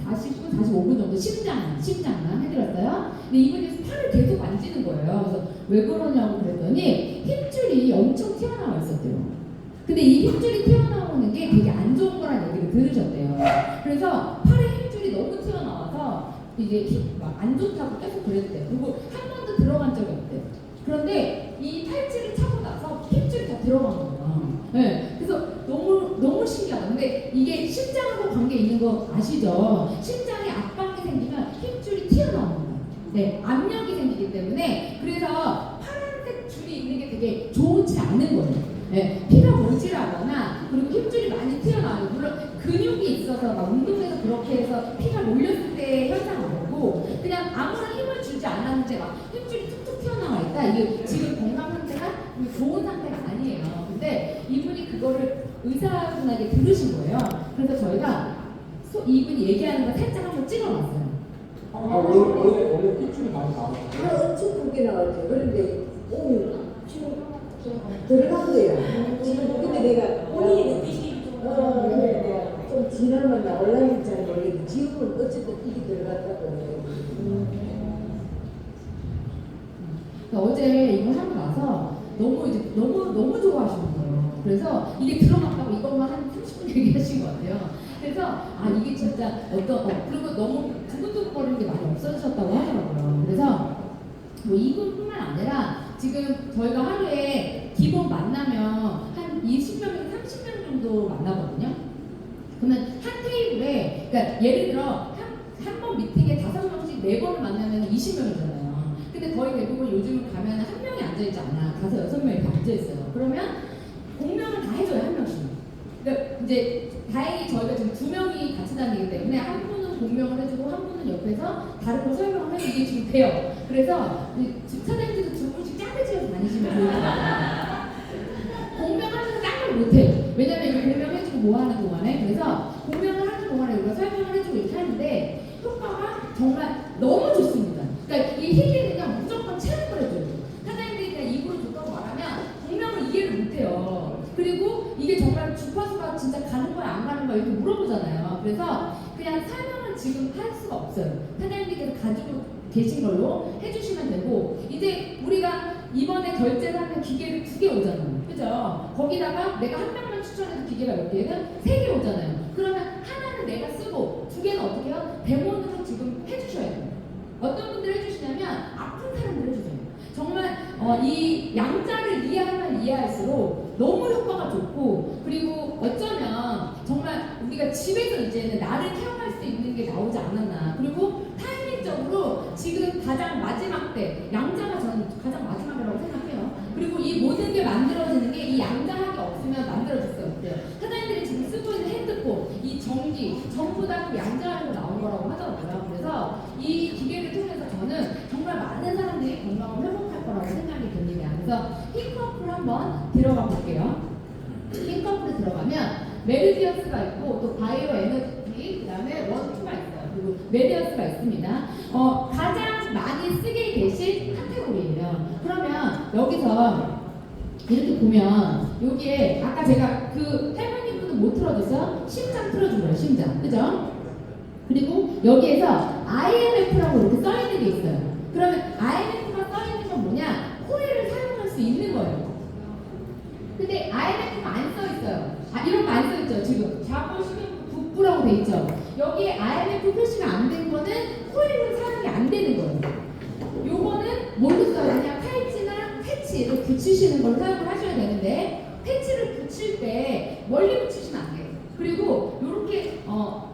40분, 45분 정도 심장만 해드렸어요. 근데 이분이 팔을 계속 만지는 거예요. 그래서 왜 그러냐고 그랬더니 힘줄이 엄청 튀어나와 있었대요. 근데 이 힘줄이 튀어나오는 게 되게 안 좋은 거라는 얘기를 들으셨대요. 그래서 팔에 힘줄이 너무 튀어나와서 이게 막 안 좋다고 계속 그랬대요. 그리고 한 번도 들어간 적이 없대요. 그런데 이 탈취를 차고 나서 힘줄이 다 들어간 거예요. 네, 그래서 너무 신기하다. 근데 이게 심장하고 관계 있는 거 아시죠? 심장에 압박이 생기면 힘줄이 튀어나옵니다. 네, 압력이 생기기 때문에 그래서 파란색 줄이 있는 게 되게 좋지 않은 거예요. 네, 피가 모질하거나 그리고 힘줄이 많이 튀어나와요. 물론 근육이 있어서 막 운동해서 그렇게 해서 피가 몰렸을 때 현상은 없고 그냥 아무런 힘을 주지 않았는데 막 힘줄이 툭툭 튀어나와 있다. 이게 지금 건강 상태가 좋은 상태가 아니에요. 근데 이분이 그거를 의사분에게 들으신 거예요. 그래서 저희가 이분이 얘기하는 거 살짝 한번 찍어놨어요. 원래 핏줄이 많이 나와요. 엄청 크게 나왔죠. 그런데 지금 들어간 거예요. 지금 근데 내가 본인이 뜻이 좀 지나면 나올라면 잘 모르겠는데 지금은 어쨌든 이게 들어갔다고. 어제 이거 하고 나서 너무 좋아하시는 거예요. 그래서 이게 들어갔다고 이것만 한 30분 얘기하신 것 같아요. 그래서 이게 진짜 그리고 너무 두근두근거리는 게 많이 없어지셨다고 하더라고요. 그래서 뭐 이분뿐만 아니라 지금 저희가 하루에 기본 만나면 한 20명에서 30명 정도 만나거든요. 그러면 한 테이블에 그러니까 예를 들어 한 번 미팅에 5명씩 4번을 만나면 20명이잖아요. 근데 거의 대부분 요즘 가면 한 명이 앉아있지 않아. 5, 6명이 다 앉아있어요. 그러면 공명을 다 해줘요, 한 명씩. 그러니까 이제 다행히 저희가 지금 2명이 같이 다니기 때문에 한 분은 공명을 해주고 한 분은 옆에서 다른 거 설명을 해주고 이게 지금 돼요. 그래서 사장님들도 2분씩 짝을 지어서 다니시면 좋을 것 같아요. 공명하면서 짝을 못해요. 왜냐면 이거 공명해주고 뭐 하는 동안에 그래서 공명을 하는 동안에 우리가 설명을 해주고 이렇게 하는데 효과가 정말 너무 좋습니다. 그러니까 이 힐링은 무조건 체험을 해줘요. 사장님들이 그냥 입으로 좋다고 말하면 공명을 이해를 못해요. 그리고 이게 정말 주파수가 진짜 가는 거야 안 가는 거야 이렇게 물어보잖아요. 그래서 그냥 설명을 지금 할 수가 없어요. 사장님들께서 가지고 계신 걸로 해주시면 되고 이제 우리가 이번에 결제를 하면 기계를 2개 오잖아요. 그죠? 거기다가 내가 한 명만 추천해서 기계가 몇 개는 3개 오잖아요. 그러면 하나는 내가 쓰고 2개는 어떻게 해요? 데모는 지금 해주셔야 돼요. 어떤 분들 해주시냐면 아픈 사람들 해주세요. 정말 이 양자를 이해하면 이해할수록 너무 효과가 좋고 그리고 어쩌면 정말 우리가 집에서 이제는 나를 케어할 수 있는 게 나오지 않았나. 그리고 타이밍적으로 지금 가장 마지막 때 양자가 저는 가장 마지막이라고 생각해요. 그리고 이 모든 게 만들어지는 게 이 양자학이 없으면 만들어질 수 없어요. 사장님들이 지금 쓰고 있는 핸드폰, 이 전기 전부 다 그 양자학으로 나온 거라고 하더라고요. 그래서 이 기계를 통해서 저는 정말 많은 사람들이 건강을 회복할 거라고 생각이 듭니다. 그래서 흰커플 한번 들어가 볼게요. 흰커플에 들어가면 메르디어스가 있고 또 바이오 에너지 그다음에 원투가 있어요. 그리고 메디어스가 있습니다. 가장 많이 쓰게 되신 카테고리예요. 그러면 여기서 이렇게 보면 여기에 아까 제가 그 할머니분은 못 틀어줬어요? 심장 틀어준 거예요. 심장. 그죠? 그리고 여기에서 IMF라고 이렇게 써있는 게 있어요. 그러면 IMF가 써있는 건 뭐냐? 코일을 사용할 수 있는 거예요. 근데 IMF가 안 써있어요. 이런 거 안 써있죠. 지금 좌보시면 북부라고 돼 있죠. 여기에 IMF 표시가 안 된 거는 코일을 사용이 안 되는 거예요. 요거는 뭘로 써요? 그냥 팔찌나 패치를 붙이시는 걸 사용을 하셔야 되는데, 패치를 붙일 때 멀리 붙이시면 안 돼요. 그리고 요렇게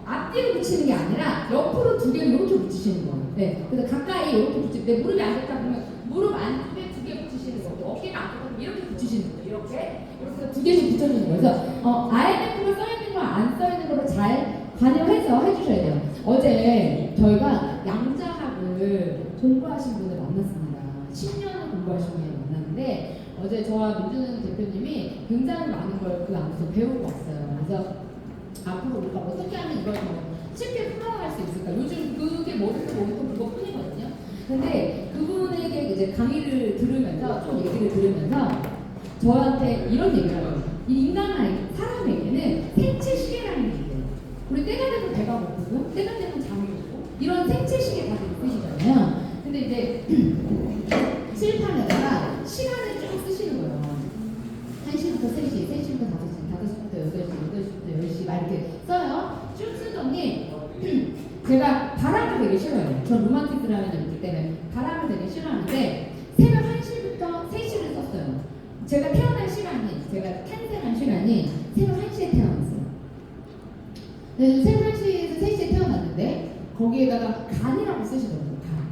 앞뒤로 붙이는 게 아니라 옆으로 두 개를 이렇게 붙이시는 거예요. 네. 그래서 가까이 이렇게 붙일 때 무릎이 안 좋다 그러면 무릎 안쪽에 두 개 붙이시는 거고, 어깨가 안 좋다 그러면 이렇게 붙이시는 거예요. 이렇게 두 개씩 붙여주는 거예요. 그래서 IMF가 써있는 거와 안 써있는 거를 잘 관여해서 해주셔야 돼요. 어제 저희가 양자학을 공부하신 분을 만났습니다. 10년을 공부하신 분을 만났는데, 어제 저와 민준은 대표님이 굉장히 많은 걸 그 안에서 배우고 왔어요. 그래서 앞으로 우리가 어떻게 하면 이걸 더 쉽게 풀어나갈 수 있을까? 요즘 그게 머릿속 머릿속 그것뿐이거든요. 근데 그분에게 이제 강의를 들으면서 좀 얘기를 들으면서 저한테 이런 얘기를 하더라고요. 이 인간의 사람에게는 생체 시계라는 게 있대요. 우리 때가 되면 배가 고프고 때가 되면 잠이 오고 이런 생체 시계 다들 있으시잖아요. 근데 이제 칠판에다가 시간을 쭉 쓰시는 거예요. 1시부터 3시, 3시부터 5시, 5시부터 8시, 8시부터 10시 막 이렇게 써요. 쭉 쓰더니 제가 바람을 되게 싫어해요. 전 로man틱이라는 있기 때문에 바람을 되게 싫어하는데 새벽 1시부터 3시를 썼어요. 제가 태어난 시간이, 제가 탄생한 시간이 새벽 1시에 태어났어요. 그래서 새벽 1시에서 3시에 태어났는데 거기에다가 간이라고 쓰시더라고요. 간.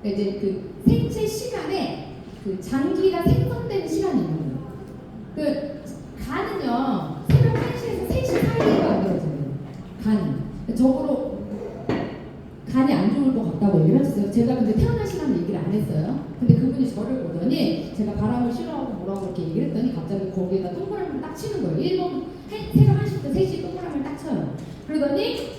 그러니까 이제 그 생체 시간에 그 장기가 생성되는 시간이 있는 거예요. 그 간은요 새벽 1시에서 3시 사이에 만들어져요. 간은 적으로 간이 안 좋을 것 같다고 얘기를 하셨어요. 제가 근데 태어난 시간 얘기를 안 했어요. 근데 그분이 저를 보더니 제가 바람을 싫어하고 뭐라고 이렇게 얘기를 했더니 갑자기 거기에다 동그라미를 딱 치는 거예요. 새벽 1시부터 3시 동그라미를 딱 쳐요. 그러더니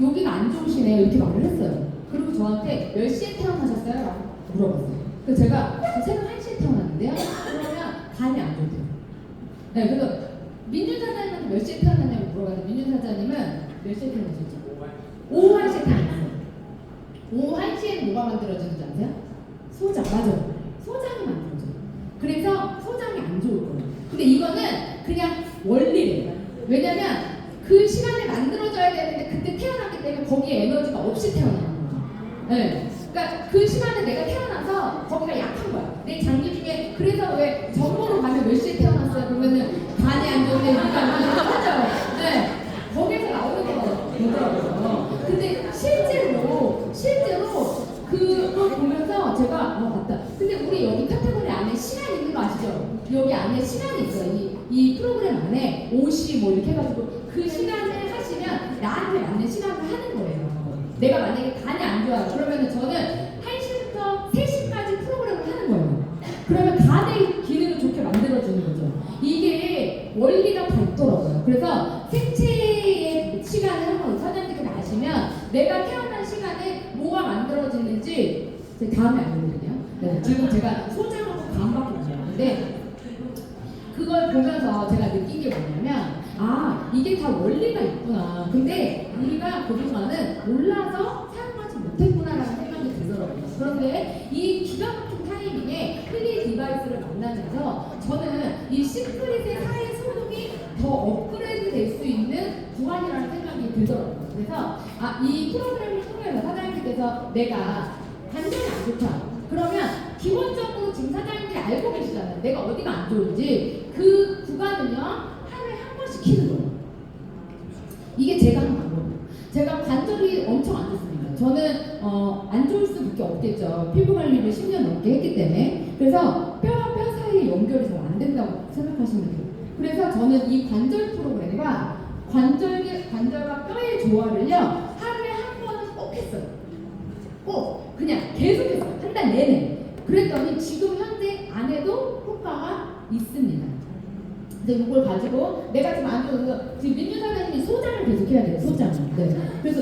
여기가 안 좋으시네요 이렇게 말을 했어요. 그리고 저한테 몇 시에 태어나셨어요? 라고 물어봤어요. 그래서 제가 새벽 1시에 태어났는데요. 그러면 간이 안 좋대요. 네, 그래서 민준 사장님한테 몇 시에 태어났냐고 물어봤는데 민준 사장님은 몇 시에 태어나셨죠? 오후 1시에 태어났어요. 오후 1시에는 뭐가 만들어지는지 아세요? 소장, 맞아요. 소장이 만들어져요. 그래서 소장이 안 좋을 거예요. 근데 이거는 그냥 원리래요. 왜냐면 그 시간에 만들어져야 되는데 그때 태어났기 때문에 거기에 에너지가 없이 태어나는 거예요. 네. 그러니까 그 시간에 내가 태어나서 거기가 약한 거야. 내 장기 중에. 그래서 왜 정보로 가면 몇 시에 태어났어요? 그러면은 간이 안 좋은데 이가 안 좋은데 하죠. 네. 거기서 나오는 거더라고요. 근데 실제로 그걸 보면서 제가 맞다. 근데 우리 여기 카테고리 안에 시간 있는 거 아시죠? 여기 안에 시간이 있어요. 이 프로그램 안에 50 뭐 이렇게 해가지고 그 시간을 하시면 나한테 맞는 시간을 하는 거예요. 내가 만약에 간이 안 좋아요. 그러면은 저는 1시부터 3시까지 프로그램을 하는 거예요. 그러면 간의 기능을 좋게 만들어주는 거죠. 이게 원리가 다 있더라고요. 그래서 생체의 시간을 한번 선생님들께 아시면 내가 태어난 시간에 뭐가 만들어지는지 제 다음에 알려드릴게요. 네, 지금 제가 소장하고 간밖에 없어요. 근데 그걸 보면서 제가 느낀 게 뭐냐면 이게 다 원리가 있구나. 근데 우리가 그동안은 몰라서 사용하지 못했구나라는 생각이 들더라고요. 그런데 이 기가 막힌 타이밍에 플리 디바이스를 만나면서 저는 이 시크릿의 사회 소통이 더 업그레이드 될 수 있는 구간이라는 생각이 들더라고요. 그래서 이 프로그램을 통해서 사장님께서 내가 관절이 안 좋다. 그러면 기본적으로 지금 사장님들이 알고 계시잖아요. 내가 어디가 안 좋은지. 그 구간은요 하루에 한 번씩 키는 거예요. 이게 제가 한 방법이에요. 제가 관절이 엄청 안 좋습니다. 저는 안 좋을 수밖에 없겠죠. 피부 관리를 10년 넘게 했기 때문에. 그래서 뼈와 뼈 사이에 연결이 잘 안 된다고 생각하시면 돼요. 그래서 저는 이 관절 프로그램과 관절과 뼈의 조화를요 하루에 한 번은 꼭 했어요. 꼭 그냥 계속했어요. 한 달 내내. 그랬더니 지금 현재 안 해도 효과가 있습니다. 근데 이걸 가지고 내가 지금 안 좋아서 지금 민준 사장님이 소장을 계속 해야 돼요. 소장. 네. 그래서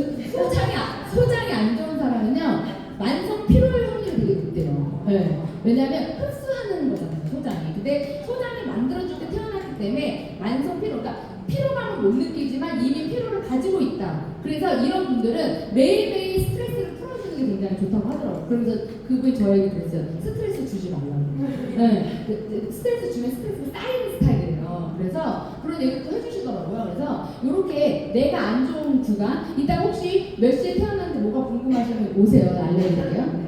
소장이 안 좋은 사람은요 만성 피로율 확률이 되게 높대요. 네. 왜냐하면 흡수하는 거잖아요. 소장이. 근데 소장이 만들어줄 때 태어났기 때문에 만성 피로, 그러니까 피로감을 못 느끼지만 이미 피로를 가지고 있다. 그래서 이런 분들은 매일매일 스트레스를 풀어주는 게 굉장히 좋다고 하더라고요. 그러면서 그분이 저에게 그랬어요. 스트레스 주지 말라고. 네, 스트레스 주면 스트레스가 쌓이는 스타일이에요. 그래서 그런 얘기를 또 해주시더라고요. 그래서 이렇게 내가 안 좋은 구간, 이따 혹시 몇 시에 태어났는데 뭐가 궁금하시면 오세요. 알려드릴게요. 네.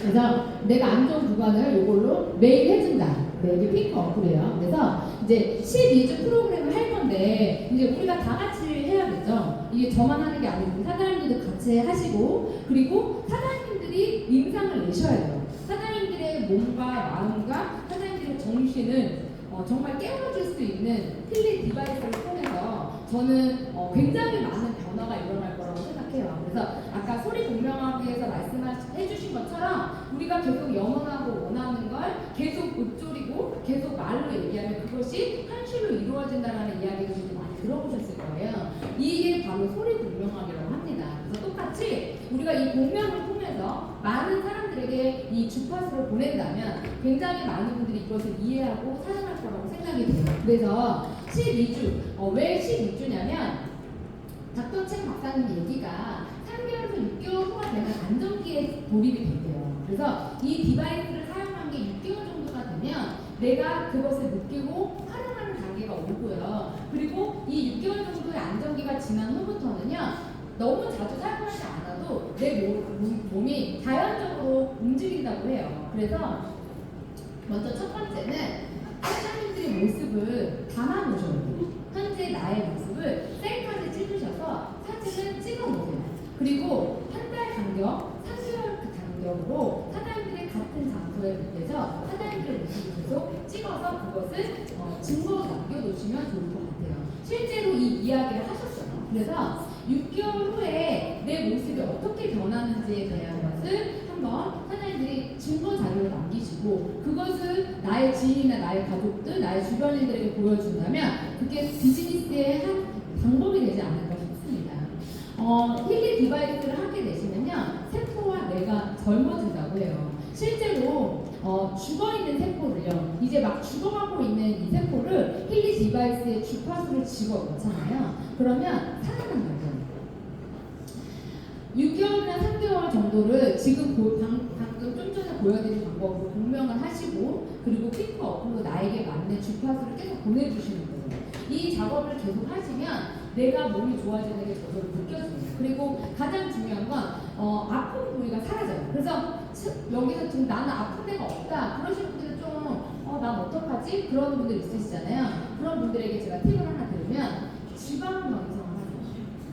그래서 내가 안 좋은 구간을 이걸로 매일 해준다. 네, 이게 핑크 어플이에요. 그래서 이제 12주 프로그램을 할 건데 이제 우리가 다 같이 해야겠죠. 이게 저만 하는 게 아니고 사장님들도 같이 하시고, 그리고 사장님들이 임상을 내셔야 돼요. 사장님들의 몸과 마음과 사장님들의 정신을 정말 깨워줄 수 있는 힐링 디바이스를 통해서 저는 굉장히 많은 변화가 일어날 거라고 생각해요. 그래서 아까 소리 공명하게에서 말씀해 주신 것처럼 우리가 계속 영원하고 원하는 걸 계속 읊조리고 계속 말로 얘기하면 그것이 현실로 이루어진다는 이야기를 좀 많이 들어보셨을 거예요. 이게 바로 소리 공명학이라고 합니다. 그래서 똑같이 우리가 이 공명을 통해서 많은 사람들에게 이 주파수를 보낸다면 굉장히 많은 분들이 이것을 이해하고 사용할 거라고 생각이 돼요. 그래서 12주, 왜 12주냐면 닥터첸 박사님 얘기가 3개월에서 6개월 후가 되면 안정기에 돌입이 된대요. 그래서 이 디바이스를 사용한 게 6개월 정도가 되면 내가 그것을 느끼고 활용하는 단계가 오고요. 그리고 이 6개월 정도의 안정기가 지난 후부터는요, 너무 자주 사용하지 않아도 내 몸이 자연적으로 움직인다고 해요. 그래서 먼저 첫 번째는 사장님들의 모습을 담아놓으셔야 돼요. 현재 나의 모습을 셀카를 찍으셔서 사진을 찍어놓으세요. 그리고 한 달 간격, 3개월 간격으로 사장님들의 같은 장소에 빗대서 사장님들의 모습을 계속 찍어서 그것을 증거로 남겨놓으시면 좋을 것 같아요. 실제로 이 이야기를 하셨어요. 그래서 6개월 후에 내 모습이 어떻게 변하는지에 대한 것을 한번 사장님들이 증거 자료를 남기시고 그것을 나의 지인이나 나의 가족들, 나의 주변인들에게 보여준다면 그게 비즈니스의 한 방법이 되지 않을까 싶습니다. 힐링 디바이스를 하게 되시면요, 세포와 뇌가 젊어진다고 해요. 실제로 죽어있는 세포를요, 이제 막 죽어가고 있는 이 세포를 힐링 디바이스에 주파수를 집어넣잖아요. 그러면 살아난다고요. 6개월이나 3개월 정도를 지금 방금 좀 전에 보여드린 방법으로 공명을 하시고, 그리고 핑크 어플로 나에게 맞는 주파수를 계속 보내주시는 거예요. 이 작업을 계속 하시면 내가 몸이 좋아지는 게 저절로 느껴집니다. 그리고 가장 중요한 건 아픈 부위가 사라져요. 그래서 여기서 지금 나는 아픈 데가 없다 그러시는 분들은 좀 난 어떡하지? 그런 분들 있으시잖아요. 그런 분들에게 제가 팁을 하나 드리면 지방 변성을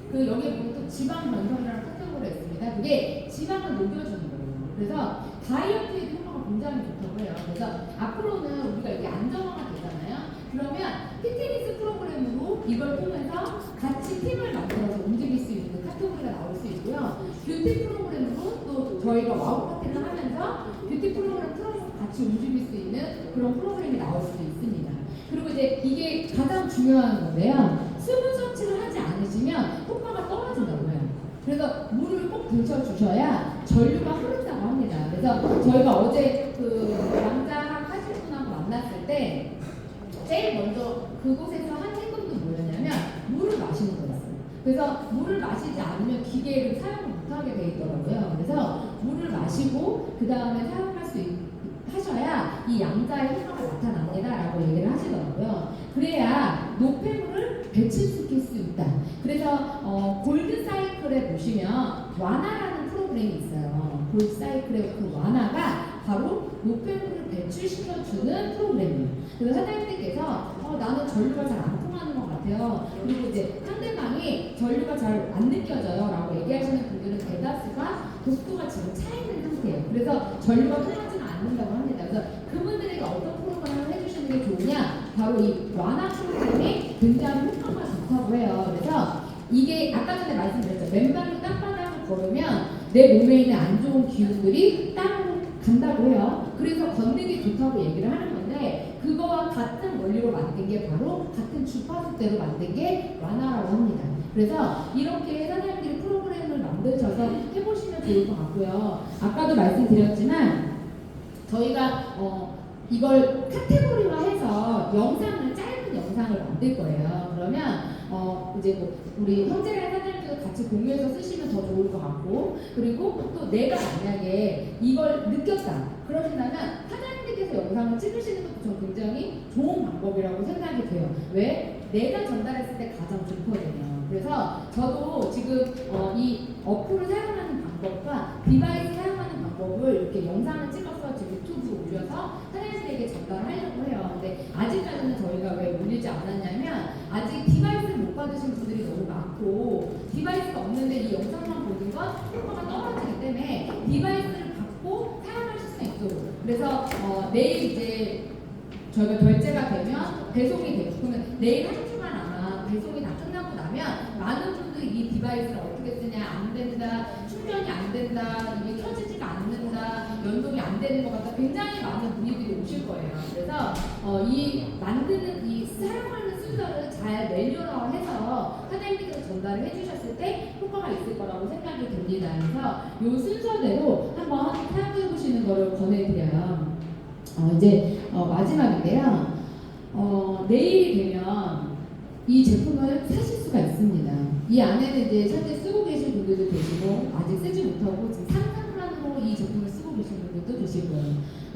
하세요. 여기에 보면 또 지방 변성이라는 카테고리가 있습니다. 그게 지방을 녹여주는 거예요. 그래서 다이어트에도 효과가 굉장히 좋다고 해요. 그래서 앞으로는 우리가 이게 안정화가 되잖아요. 그러면 피트니스 프로그램으로 이걸 통해서 같이 팀을 만들어서 움직일 수 있는 카테고리가 나올 수 있고요. 뷰티 프로그램으로 또 저희가 와우 파티를 하면서 뷰티 프로그램 틀어서 같이 움직일 수 있는 그런 프로그램이 나올 수도 있습니다. 그리고 이제 이게 가장 중요한 건데요. 수분 섭취를 하지 않으시면 효과가 떨어진다고 해요. 그래서 물을 꼭 드셔주셔야 전류가 흐른다고 합니다. 그래서 저희가 어제 남자 하실 분하고 만났을 때 제일 먼저 그곳에서 한 행동도 뭐였냐면 물을 마시는 거였어요. 그래서 물을 마시지 않으면 기계를 사용을 못하게 돼 있더라고요. 그래서 물을 마시고 그 다음에 사용할 수 하셔야 이 양자의 효과가 나타납니다라고 얘기를 하시더라고요. 그래야 노폐물을 배출시킬 수 있다. 그래서 골드 사이클에 보시면 완화라는 프로그램이 있어요. 골드 사이클의 그 완화가 바로 노폐물을 배출시켜주는 프로그램이에요. 그래서 사장님께서 나는 전류가 잘 안 통하는 것 같아요. 그리고 이제 상대방이 전류가 잘 안 느껴져요 라고 얘기하시는 분들은 대다수가 독소가 지금 차 있는 상태예요. 그래서 전류가 통하지는 않는다고 합니다. 그래서 그분들에게 어떤 프로그램을 해주시는 게 좋으냐, 바로 이 완화 프로그램이 굉장히 효과가 좋다고 해요. 그래서 이게 아까 전에 말씀드렸죠. 맨발로 땅바닥을 걸으면 내 몸에 있는 안 좋은 기운들이 땅으로 간다고 해요. 그래서 걷는 좋다고 얘기를 하는 건데, 그거와 같은 원리로 만든 게 바로 같은 주파수대로 만든 게 완화라고 합니다. 그래서 이렇게 사장님들이 프로그램을 만드셔서 해보시면 좋을 것 같고요. 아까도 말씀드렸지만 저희가 이걸 카테고리화해서 영상을 짧은 영상을 만들 거예요. 그러면 이제 뭐 우리 형제랑 사장님도 같이 공유해서 쓰시면 더 좋을 것 같고, 그리고 또 내가 만약에 이걸 느꼈다 그러신다면 사장님께서 영상을 찍으시는 것도 전 굉장히 좋은 방법이라고 생각이 돼요. 왜? 내가 전달했을 때 가장 좋거든요. 그래서 저도 지금 이 어플을 사용하는 방법과 디바이스 사용하는 방법을 이렇게 영상을 찍어서 지금 유튜브에 올려서 사장님들에게 전달하려고 해요. 근데 아직까지는 저희가 왜 올리지 않았냐면 아직 디바이스를 못 받으신 분들이 너무 많고, 디바이스가 없는데 이 영상만 보는 건 효과가 떨어지기 때문에 디바이스를 받고 사용하실 수 있도록, 그래서 내일 이제 저희가 결제가 되면 배송이 되고, 그러면 내일 한 주간 아마 배송이 다 끝나고 나면 많은 분들이 이 디바이스를 어떻게 쓰냐, 안 된다, 충전이 안 된다, 이게 켜지지가 않는다, 연동이 안 되는 것 같다, 굉장히 많은 문의들이 오실 거예요. 그래서 이 만드는 이 사용하는 순서를 잘 매뉴얼화해서 사장님께서 전달을 해주셨을 때 효과가 있을 거라고 생각이 듭니다. 그래서 이 순서대로 한번 사용해 보시는 거를 권해드려요. 이제 마지막인데요. 내일이 되면 이 제품을 사실 수가 있습니다. 이 안에는 이제 현재 쓰고 계신 분들도 계시고, 아직 쓰지 못하고 지금 상상만으로 이 제품을 쓰고 계신 분들도 계시고요.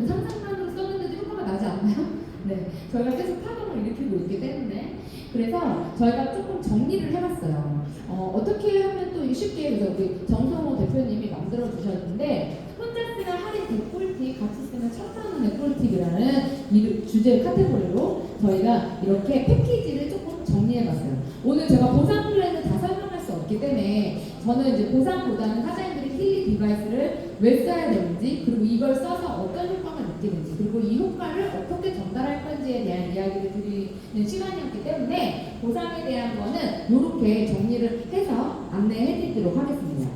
상상만으로 썼는데도 효과가 나지 않나요? 네, 저희가 계속 파동을 일으키고 있기 때문에, 그래서 저희가 조금 정리를 해봤어요. 어떻게 하면 또 쉽게, 그래서 우리 정성호 대표님이 만들어 주셨는데, 혼자 쓰면 할인 100꿀팁, 같이 쓰면 1000만원의 꿀팁이라는 이 주제 카테고리로 저희가 이렇게 패키지를 조금 정리해봤어요. 오늘 제가 보상 플랜을 다 설명할 수 없기 때문에 저는 이제 보상보다는 사장님들이 힐리 디바이스를 왜 써야 되는지, 그리고 이걸 써서 어떤 효과가 느끼는지, 그리고 이 효과를 어떻게 전달할 건지에 대한 이야기를 드리는 시간이었기 때문에 보상에 대한 거는 이렇게 정리를 해서 안내해 드리도록 하겠습니다.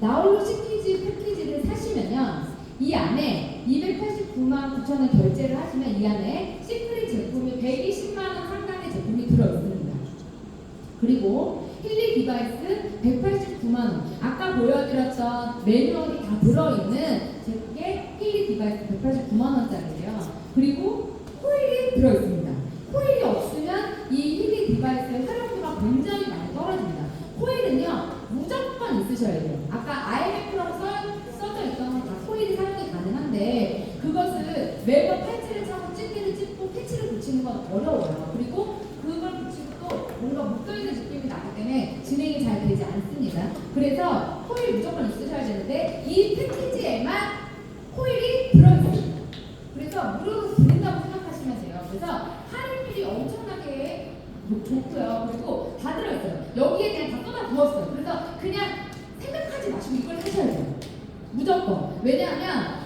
나홀로 시키지 패키지를 사시면요, 이 안에 289만 9천원 결제를 하시면 이 안에 시크릿 제품이 120만원 상당의 제품이 들어있습니다. 그리고 힐리 디바이스 189만원, 아까 보여드렸던 매뉴얼이 다 들어있는 제품의 힐리 디바이스 189만원짜리예요. 그리고 코일이 들어있습니다. 코일이 없으면 이 힐리 디바이스의 활용도가 굉장히 많이 떨어집니다. 코일은요, 무조건 있으셔야 돼요. 아까 IMF라고 써져 있던 건 다 코일이 사용이 가능한데, 그것을 매번 팔찌를 차고 찌개를 찝고 패치를 붙이는 건 어려워요. 그리고 그걸 붙이고 또 뭔가 묶여있는 느낌이 나기 때문에 진행이 잘 되지 않습니다. 그래서 코일 무조건 있으셔야 되는데, 이 패키지에만 코일이 들어있습니다. 그래서 무료로 드린다고 생각하시면 돼요. 그래서 할인율이 엄청나게 좋고요. 그리고 다 들어있어요. 여기에 그냥 다 쏟아 부었어요. 그래서 그냥 생각하지 마시고 이걸 하셔야 돼요. 무조건. 왜냐하면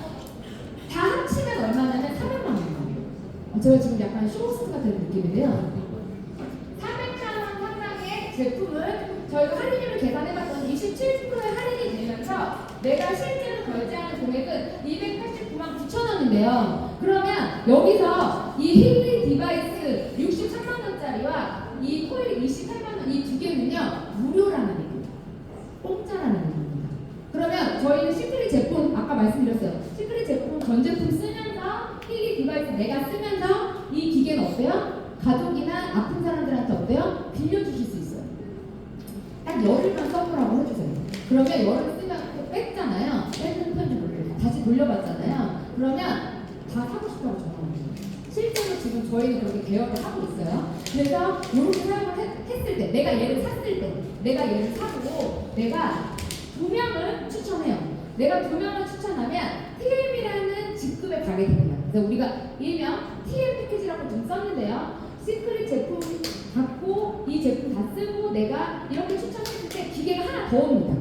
다 합치면 얼마냐면 400만 원. 제가 지금 약간 쇼호스트가 된 느낌인데요. 400만 원 상당의 제품을 저희가 할인율을 계산해봤더니 27%의 할인이 되면서 내가 실제로 결제하는 금액은 289만 9천 원인데요. 그러면 여기서 이 힐리 디바이스 63만 원짜리와 이 코일 28만 원, 이 두 개는요, 무료라는 얘기입니다. 공짜라는 얘기입니다. 그러면 저희는 시크릿 제품, 아까 말씀드렸어요. 시크릿 제품 전 제품 쓰면서 힐리 디바이스 내가 쓰면서 이 기계는 어때요? 가족이나 아픈 사람들한테 어때요? 빌려주실 수 있어요. 딱 열흘만 써보라고 해주세요. 그러면 열흘 쓰면 또 뺐잖아요. 뺏는 편지 몰라요. 다시 돌려봤잖아요. 그러면 다 사고 싶다고 전화합니다. 실제로 지금 저희는 그렇게 개혁을 하고 있어요. 그래서 이렇게 사용을 했을 때, 내가 얘를 샀을 때, 내가 얘를 사고 내가 2명을 추천해요. 내가 2명을 추천하면 TM이라는 직급에 가게 됩니다. 그래서 우리가 일명 TM 패키지라고 좀 썼는데요. 시크릿 제품 갖고 이 제품 다 쓰고 내가 이렇게 추천했을 때 기계가 하나 더 옵니다.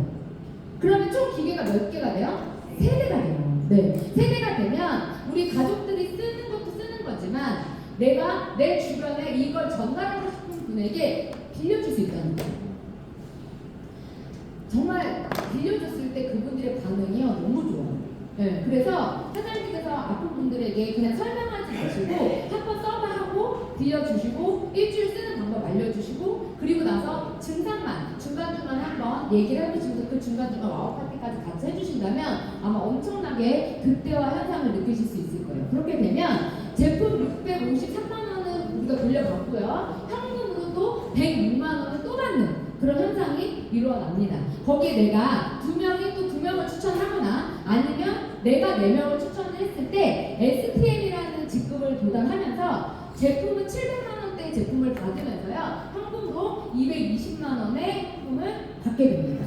그러면 총 기계가 몇 개가 돼요? 3대가 돼요. 네, 3대가 되면 우리 가족들이 쓰는 것도 쓰는 거지만 내가 내 주변에 이걸 전달하고 싶은 분에게 빌려줄 수 있다는 거예요. 정말 빌려줬을 때 그분들의 반응이요, 너무 좋아요. 네, 그래서 사장님께서 아픈 분들에게 그냥 설명하지 마시고 한번 써봐 하고 빌려주시고 일주일 쓰는 방법 알려주시고, 그리고 나서 증상만 중간중간에 한번 얘기를 해주시면서 그 중간중간 와우 파티까지 같이 해주신다면 아마 엄청나게 극대화 현상을 느끼실 수 있을 거예요. 그렇게 되면 제품 653만 원은 우리가 돌려받고요. 현금으로 또 106만 원을 또 받는 그런 현상이 일어납니다. 거기에 내가 2명이 또 2명을 추천하거나 아니면 내가 4명을 추천을 했을 때 STM이라는 직급을 도달하면서 제품은 700만 원대의 제품을 받으면서요. 현금으로 220만 원의 현금을 받게 됩니다.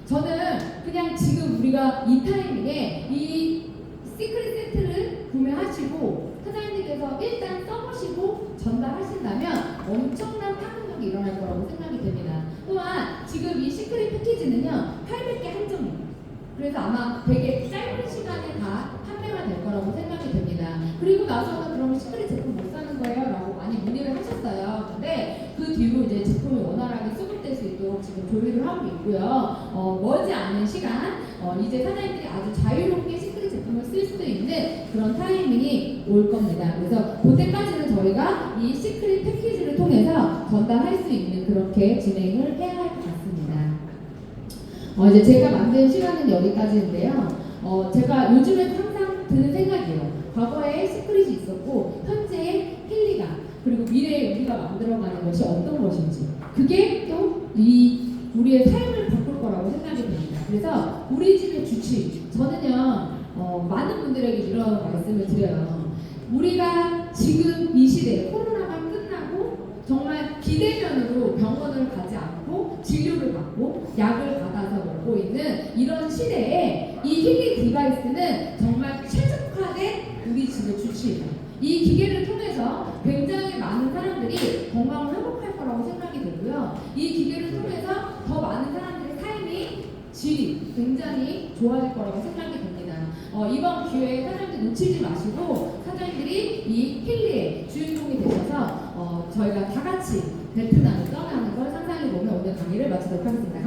저는 그냥 지금 우리가 이 타이밍에 이 시크릿 세트를 구매하시고 사장님께서 일단 써보시고 전달하신다면 엄청난 파급력이 일어날 거라고 생각이 됩니다. 또한 지금 이 시크릿 패키지는요 800개 한정입니다. 그래서 아마 되게 짧은 시간에 다 판매가 될 거라고 생각이 됩니다. 그리고 나서는 그럼 시크릿 제품 못 사는 거예요? 라고 많이 문의를 하셨어요. 근데 그 뒤로 이제 제품이 원활하게 수급될 수 있도록 지금 조율을 하고 있고요. 머지않은 시간 이제 사장님들이 아주 자유롭게 시크릿 제품을 쓸 수 있는 그런 타이밍이 올 겁니다. 그래서 그때까지는 저희가 이 시크릿 패키지를 통해서 전달할 수 있는 그렇게 진행을 해야 할 것 같습니다. 이제 제가 만든 시간은 여기까지인데요. 제가 요즘에 항상 드는 생각이에요. 과거에 시크릿이 있었고 현재의 힐리가 그리고 미래에 우리가 만들어가는 것이 어떤 것인지 그게 또 우리의 삶을 바꿀 거라고 생각이 됩니다. 그래서 우리 집의 주치 저는요 많은 분들에게 이런 말씀을 드려요. 우리가 지금 이 시대에 코로나가 끝나고 정말 비대면으로 병원을 가지 않고 진료를 받고 약을 받아서 먹고 있는 이런 시대에 이 힐링 디바이스는 정말 최적화된 우리 집의 주치예요. 이 기계를 통해서 굉장히 많은 사람들이 건강을 회복할 거라고 생각이 되고요. 이 기계를 통해서 더 많은 사람들의 삶이 질이 굉장히 좋아질 거라고 생각이 됩니다. 이번 기회에 사장님들 놓치지 마시고 사장님들이 이 힐리의 주인공이 되셔서 저희가 다 같이 베트남을 떠나는 걸 상상해 보면 오늘 강의를 마치도록 하겠습니다.